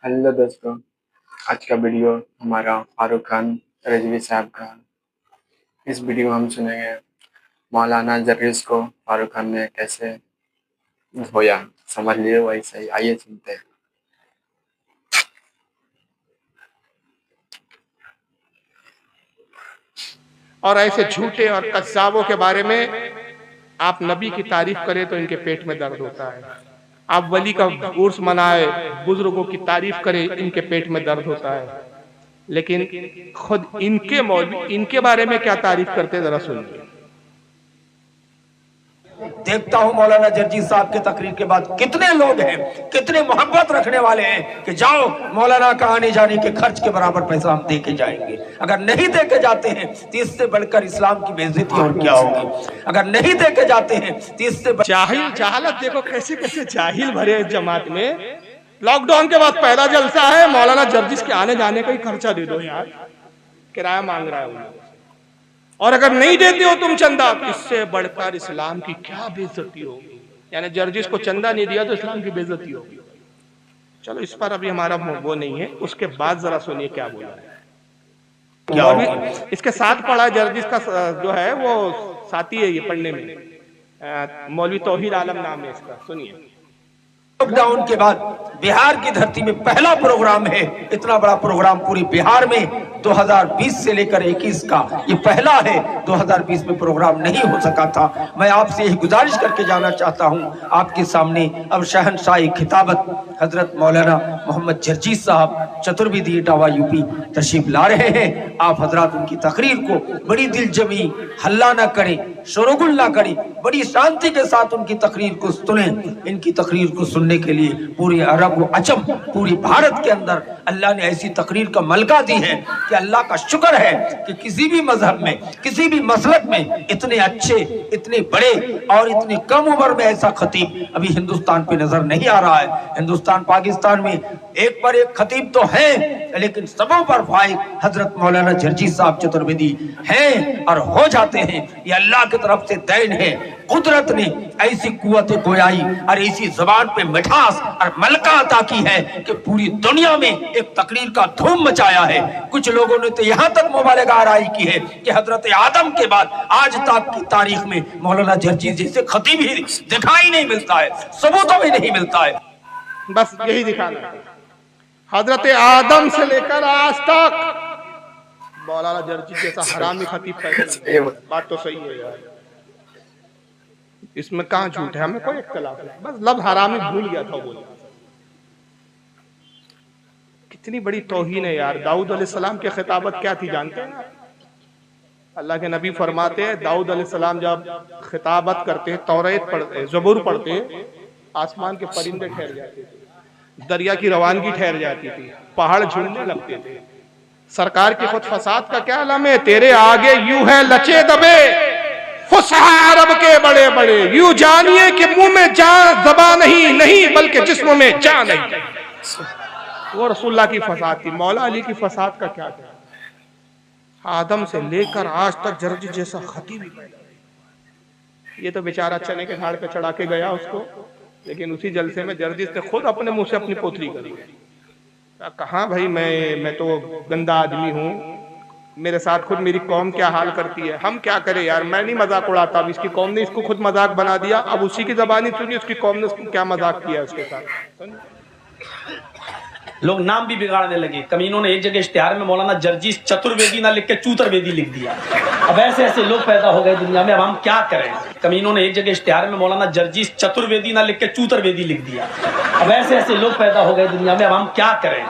Hello दोस्तों, आज का वीडियो हमारा फारूक खान रिजवी साहब का। इस वीडियो में हम सुनेंगे मौलाना जर्रिस को फारूक खान ने कैसे धोया। समझ लिए वही सही, आइए सुनते हैं। और ऐसे झूठे और कज्जाबों के बारे में आप नबी की तारीफ करें तो इनके पेट में दर्द होता है। आप वली का उर्स मनाए, बुजुर्गों की तारीफ करें, इनके पेट में दर्द होता है। लेकिन खुद इनके मौलवी इनके बारे में क्या तारीफ करते जरा सुनिए। देखता हूं मौलाना जर्जी साहब के तकरीर के बाद कितने लोग हैं, कितने मोहब्बत रखने वाले हैं कि जाओ मौलाना का आने जाने के खर्च के बराबर पैसा हम दे के जाएंगे। अगर नहीं दे के जाते हैं तो इससे बढ़कर इस्लाम की बेइज्जती और क्या होगी। अगर नहीं दे के जाते हैं तो इससे जाहिल जहालत देखो कैसे कैसे जाहिल भरे जमात में। लॉकडाउन के बाद पहला जलसा है, मौलाना जर्जिस के आने जाने का ही खर्चा दे दो यार, किराया मांग रहा है। और अगर नहीं देते हो तुम चंदा, इससे बढ़कर इस्लाम की क्या बेइज्जती होगी। यानी जर्जिस को चंदा नहीं दिया तो इस्लाम की बेइज्जती होगी। चलो इस पर अभी हमारा वो नहीं है। उसके बाद जरा सुनिए क्या बोला है। क्या होगा? इसके साथ पढ़ा जर्जिस का जो है वो साथी है ये पढ़ने में, मौलवी तौहीद आलम नाम है इसका, सुनिए। लॉकडाउन के बाद बिहार की धरती में पहला प्रोग्राम है। इतना बड़ा प्रोग्राम पूरे बिहार में 2020 से लेकर 21 का ये पहला है। 2020 में प्रोग्राम नहीं हो सका था। मैं आपसे यही गुजारिश करके जाना चाहता हूं आपके सामने अब शहनशाही खिताबत हजरत मौलाना मोहम्मद जर्जीस साहब चतुर्वेदी इटावा यूपी तशरीफ ला रहे हैं। आप हजरात उनकी तकरीर को बड़ी दिल जमी, हल्ला ना करें, शोरगुल ना करें, बड़ी शांति के साथ उनकी तकरीर को सुने। इनकी तकरीर को सुनने के लिए पूरे अरब व अजम, पूरी भारत के अंदर अल्लाह ने ऐसी तकरीर का मलका दी है कि अल्लाह का शुक्र है कि किसी भी मजहब में, किसी भी मसलक में इतने अच्छे, इतने बड़े और इतने कम उम्र में ऐसा खतीब अभी हिंदुस्तान पे नजर नहीं आ रहा है। हिंदुस्तान पाकिस्तान में एक पर एक खतीब तो है, लेकिन सबों पर फाइक हजरत मौलाना जर्जीस साहब चतुर्वेदी हैं और हो जाते हैं। ये अल्लाह की तरफ से देन है। कुदरत ने ऐसी कुव्वत गोयाई और ऐसी जबान पे मिठास और मलका अता की है कि पूरी दुनिया में एक तकरीर का धूम मचाया है। कुछ लोगों ने तो यहाँ तक मुबालगा आराई की है कि हजरत आदम के बाद आज तक की तारीख में मौलाना जर्जीस जैसे खतीब ही दिखाई नहीं मिलता है, सबूतों में नहीं मिलता है। बस यही दिखाना, हजरत आदम से लेकर आज तक मौलाना जर्जीस जैसा हरामी खतीब पैदा। बात तो सही है यार, इसमें कहां झूठ है, हमें कोई इख्तिलाफ नहीं। बस लफ्ज़ हरामी भूल गया था बोलना। कितनी बड़ी तौहीन है यार। दाऊद अलैहिस्सलाम की खिताबत क्या थी जानते हैं? अल्लाह के नबी फरमाते हैं दाऊद अलैहिस्सलाम जब खिताबत करते, तौरात पढ़ते, ज़बूर पढ़ते, आसमान के परिंदे ठहर जाते थे, दरिया की रवानगी ठहर जाती थी, पहाड़ झूमने लगते थे। सरकार की खुद फसाद का क्या आलम है, तेरे आगे यूं है लचे दबे अरब के बड़े बड़े, यूं जानिए कि मुंह में जान ज़बां नहीं बल्कि जिस्म में जान नहीं। वो रसूलुल्लाह की फसाद थी। मौला अली की फसाद का क्या था? आदम से लेकर आज तक जर्जिस जैसा खतीब। ये तो बेचारा चने के झाड़ पे चढ़ा के गया उसको, लेकिन उसी जलसे में जर्जिस ने खुद अपने मुंह से अपनी पोतली करी। कहा भाई मैं तो गंदा आदमी हूँ, मेरे साथ खुद मेरी कौम क्या हाल करती है, हम क्या करें यार। मैं नहीं मजाक उड़ाता, अब इसकी कौम ने इसको खुद मजाक बना दिया। अब उसी की जबानी सुनिए उसकी कौम ने उसको क्या मजाक किया उसके साथ। लोग नाम भी बिगाड़ने लगे। कमीनों ने एक जगह इश्तिहार में मौलाना जर्जीस चतुर्वेदी ना लिख के चूतरवेदी लिख दिया। अब ऐसे ऐसे लोग पैदा हो गए दुनिया में, अब हम क्या करें। कमीनों ने एक जगह इश्तिहार में मौलाना जर्जीस चतुर्वेदी ना लिख के चूतरवेदी लिख दिया। अब ऐसे ऐसे लोग पैदा हो गए दुनिया में, अब हम क्या करें।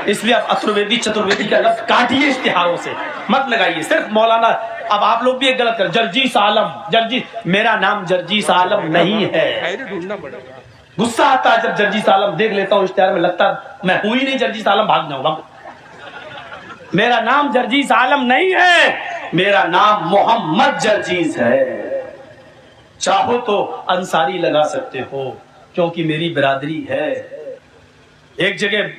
इसलिए अब अतुर्वेदी चतुर्वेदी का लफ्ज़ काटिए इश्तिहारों से, मत लगाइए। सिर्फ मौलाना, अब आप लोग भी एक गलत कर, जर्जीस आलम, जर्जीस, मेरा नाम जर्जीस आलम नहीं है। गुस्सा आता है जब जर्जीस आलम देख लेता हूँ इश्तिहार में, लगता मैं हूं ही नहीं जर्जीस आलम, भाग जाऊंगा। मेरा नाम जर्जीस आलम नहीं है, मेरा नाम मोहम्मद जर्जीस है। चाहो तो अंसारी लगा सकते हो क्योंकि मेरी बिरादरी है। एक जगह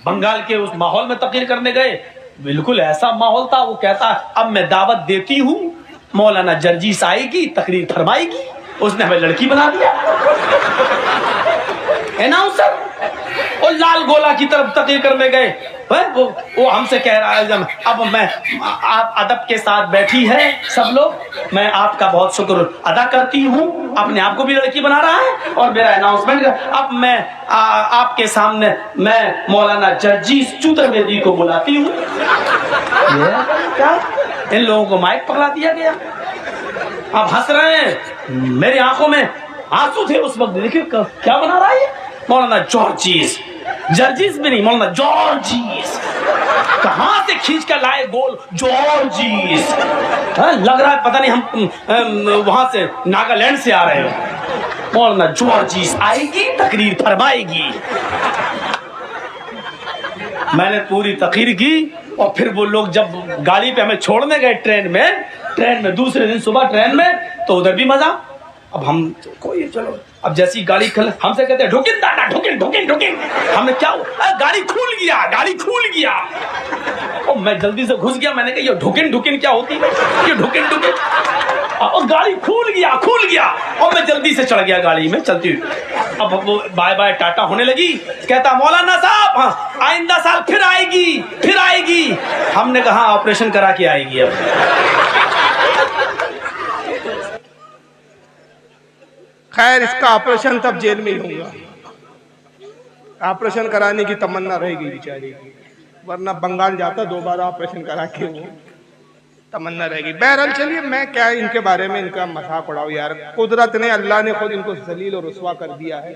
बंगाल के उस माहौल में तकरीर करने गए, बिल्कुल ऐसा माहौल था। वो कहता अब मैं दावत देती हूँ, मौलाना जर्जीस आएगी, तकरीर फरमाएगी। उसने हमें लड़की बना दिया, अनाउंसर। वो लाल गोला की तरफ तकीर करने गए। वो हमसे कह रहा है जब अब मैं आप अदब के साथ बैठी है सब लोग, मैं आपका बहुत शुक्र अदा करती हूँ। अपने आप को भी लड़की बना रहा है और मेरा अनाउंसमेंट। अब मैं आपके सामने मैं मौलाना जर्जीस चतुर्वेदी को बुलाती हूँ। क्या इन लोगों को माइक पकड़ा दिया गया? आप हंस रहे हैं, मेरी आंखों में आंसू थे उस वक्त। देखिए क्या बना रहा है मौलाना जॉर्जिस, जर्जिस भी नहीं, मौलाना जॉर्जिस। कहां से खींच कर लाए गोल जॉर्जिस? लग रहा है पता नहीं हम वहां से नागालैंड से आ रहे हैं। मौलाना जॉर्जिस आएगी, तकरीर फरमाएगी। मैंने पूरी तकरीर की और फिर वो लोग जब गाड़ी पे हमें छोड़ने गए ट्रेन में दूसरे दिन सुबह ट्रेन में, तो उधर भी मजा। अब हम कोई चलो, अब जैसी गाड़ी हमसे कहते हैं ढुकिन दादा ढुकिन। हमने क्या गाड़ी खुल गया। और मैं जल्दी से घुस गया। मैंने कहा ये ढुकिन क्या होती है, ये ढुकिन। और गाड़ी खुल गया और मैं जल्दी से चढ़ गया गाड़ी में चलती हुई। अब वो बाय बाय टाटा होने लगी। कहता मौलाना साहब हाँ, आइंदा साल फिर आएगी। हमने कहा ऑपरेशन करा के आएगी। अब खैर इसका ऑपरेशन तब जेल में ही होगा। ऑपरेशन कराने की तमन्ना रहेगी बेचारी की, वरना बंगाल जाता दोबारा ऑपरेशन करा के, वो तमन्ना रहेगी। बहरहाल चलिए, मैं क्या इनके बारे में इनका मजाक उड़ाऊं यार। कुदरत ने, अल्लाह ने खुद इनको जलील और रुस्वा कर दिया है।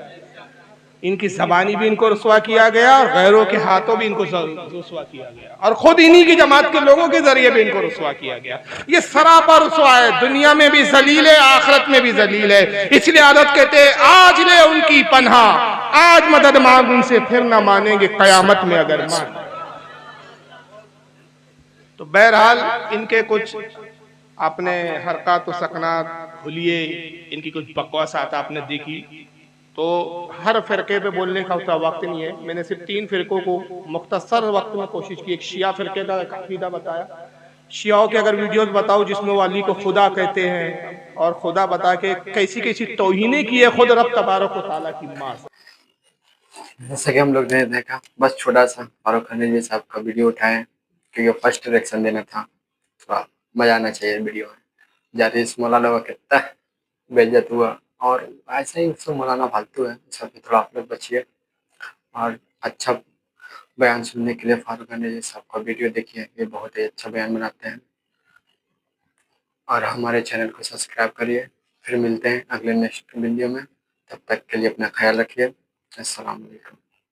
इनकी ज़बानी भी इनको रुस्वा किया गया और गैरों के हाथों भी इनको रुस्वा किया गया और खुद इन्हीं की जमात के लोगों के जरिए भी इनको रुस्वा किया गया। ये सरापा रुस्वा है, दुनिया में भी जलील है, आखिरत में भी जलील है। इसलिए आदत कहते हैं आज ले उनकी पन्हा, आज मदद मांग उनसे, फिर ना मानेंगे कयामत में अगर मान। तो बहरहाल इनके कुछ अपने हरकत सकनात भूलिए, इनकी कुछ बकवासात आपने देखी। तो हर फिरके पे बोलने का उतना वक्त नहीं है। मैंने सिर्फ 3 फिरकों को मुख्तसर वक्त में कोशिश की। एक शिया फिरके का अकीदा बताया, शियाओं के अगर वीडियोस बताओ जिसमें वो अली को खुदा कहते हैं और खुदा बता के कैसी तौहीनें की है खुद रब तबारक व तआला की मां से। जैसा कि हम लोग ने देखा, बस छोटा सा फारूक खान रिजवी साहब का वीडियो उठाए क्योंकि फर्स्ट रिएक्शन देना था, थोड़ा मजा आना चाहिए वीडियो में। जारिस मौलाना का कितना बेइज्जत हुआ और ऐसा ही उसको मौलाना फालतू है, सबसे थोड़ा आप लोग बचिए। और अच्छा बयान सुनने के लिए फारूक खान रिजवी साहब का वीडियो देखिए, ये बहुत ही अच्छा बयान बनाते हैं। और हमारे चैनल को सब्सक्राइब करिए। फिर मिलते हैं अगले नेक्स्ट वीडियो में, तब तक के लिए अपना ख्याल रखिए। अस्सलाम वालेकुम।